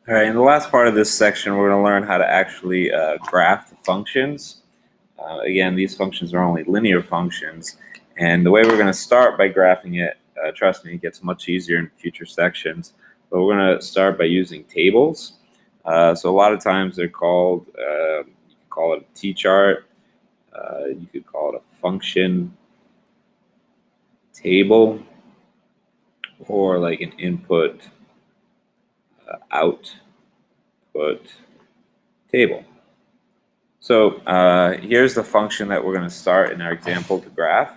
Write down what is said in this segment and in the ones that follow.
All right, in the last part of this section, we're going to learn how to actually graph the functions. Again, these functions are only linear functions, and the way we're going to start by graphing it, trust me, it gets much easier in future sections, but we're going to start by using tables. So a lot of times they're called, you can call it a t-chart, you could call it a function table, or like an input output table. So here's the function that we're going to start in our example to graph.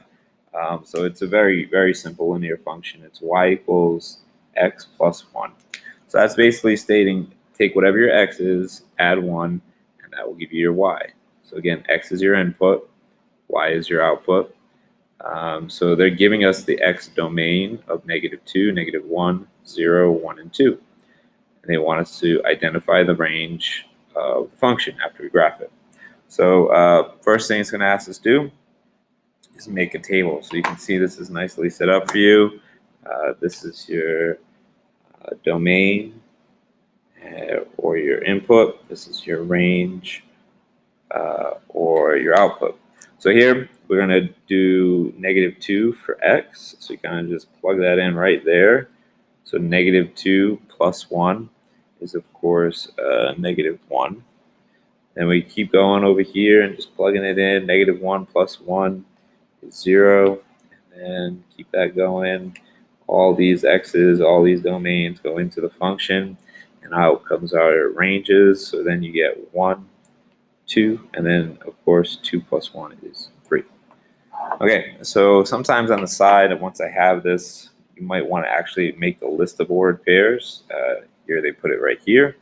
So it's a very, very simple linear function. It's y equals x plus 1. So that's basically stating take whatever your x is, add 1, and that will give you your y. So again, x is your input, y is your output. So they're giving us the x domain of -2, -1, 0, 1, and 2. And they want us to identify the range of the function after we graph it. So first thing it's going to ask us to do is make a table. So you can see this is nicely set up for you. This is your domain or your input. This is your range or your output. So here we're going to do -2 for x. So you kind of just plug that in right there. So -2 plus 1 is of course -1. And we keep going over here and just plugging it in. -1 plus 1 is 0. And then keep that going. All these x's, all these domains go into the function. And out comes our ranges. So then you get 1, 2, and then of course 2 plus 1 is 3. Okay, so sometimes on the side, once I have this, you might want to actually make the list of ordered pairs. Here they put it right here.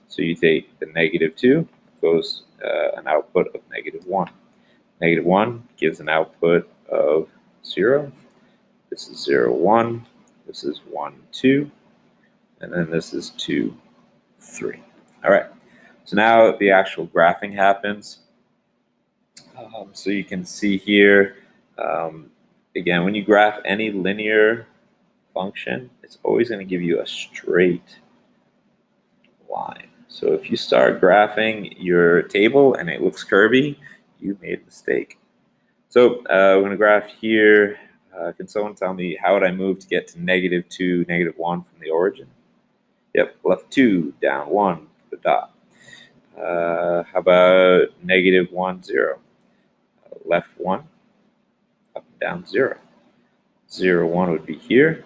So you take the -2, goes an output of -1. -1 gives an output of 0. This is 0, 1. This is 1, 2. And then this is 2, 3. All right. So now the actual graphing happens. So you can see here, again, when you graph any linear function, it's always going to give you a straight line. So if you start graphing your table and it looks curvy, you made a mistake. So we're going to graph here. Can someone tell me how would I move to get to -2, -1 from the origin? Yep, left 2, down 1, put a dot. How about -1, 0? Left 1, up and down 0. 0, 1 would be here.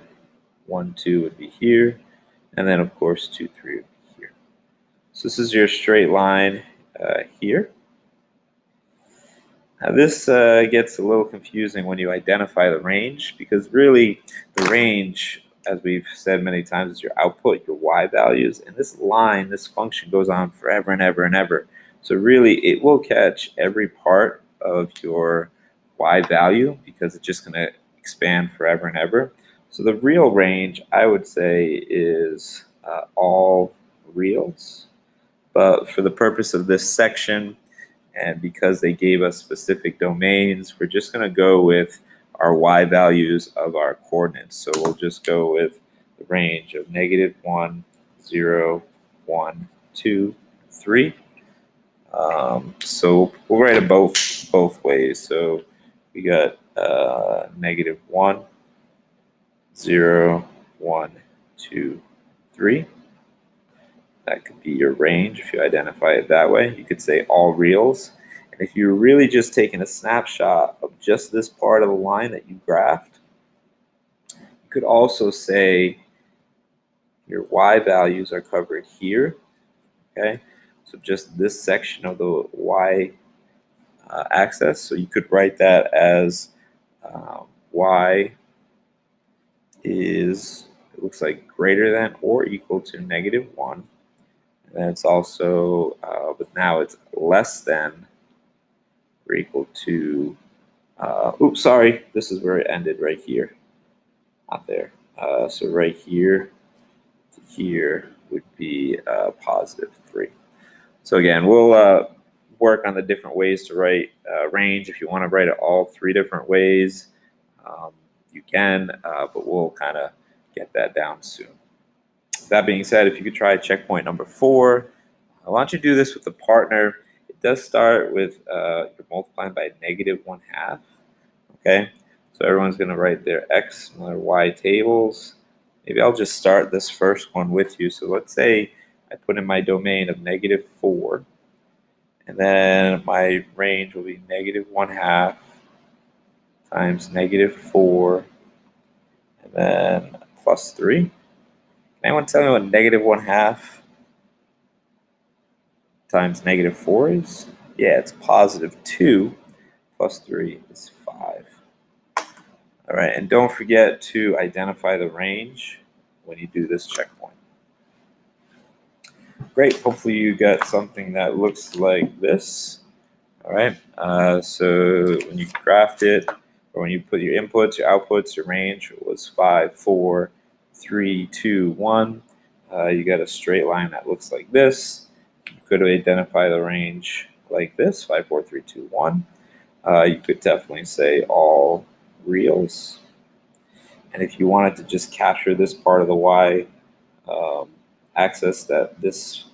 1, 2 would be here. And then, of course, 2, 3 would be here. So this is your straight line here. Now this gets a little confusing when you identify the range, because really the range, as we've said many times, is your output, your y values. And this line, this function goes on forever and ever and ever. So really it will catch every part of your y value because it's just going to expand forever and ever. So the real range, I would say, is all reals. But for the purpose of this section, and because they gave us specific domains, we're just going to go with our y values of our coordinates. So we'll just go with the range of -1, 0, 1, 2, 3. So we'll write it both ways. So we got -1, 0, 1, 2, 3. That could be your range if you identify it that way. You could say all reals. And if you're really just taking a snapshot of just this part of the line that you graphed, you could also say your y values are covered here. Okay, so just this section of the y axis. So you could write that as y is, it looks like, greater than or equal to -1. And it's also, but now it's less than or equal to, oops, sorry, this is where it ended right here, not there. So right here to here would be +3. So again, we'll work on the different ways to write range. If you want to write it all 3 different ways, you can, but we'll kind of get that down soon. that being said, if you could try checkpoint number 4, why don't you do this with a partner? It does start with you're multiplying by -1/2. Okay, so everyone's going to write their x and their y tables. Maybe I'll just start this first one with you. So let's say I put in my domain of -4, and then my range will be -1/2 times -4, and then +3. Can anyone tell me what -1/2 times -4 is? Yeah, it's +2 plus 3 is 5. All right, and don't forget to identify the range when you do this checkpoint. Great, hopefully you got something that looks like this. All right, so when you graphed it, or when you put your inputs, your outputs, your range was 5, 4, 3, 2, 1. You got a straight line that looks like this. You could identify the range like this, 5, 4, 3, 2, 1. You could definitely say all reals. And if you wanted to just capture this part of the y axis that this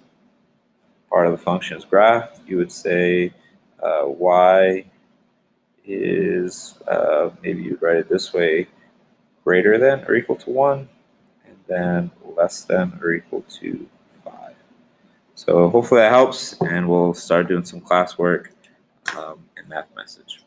part of the function is graphed, you would say y is, maybe you'd write it this way, greater than or equal to 1, and then less than or equal to 5. So hopefully that helps, and we'll start doing some classwork in Math Message.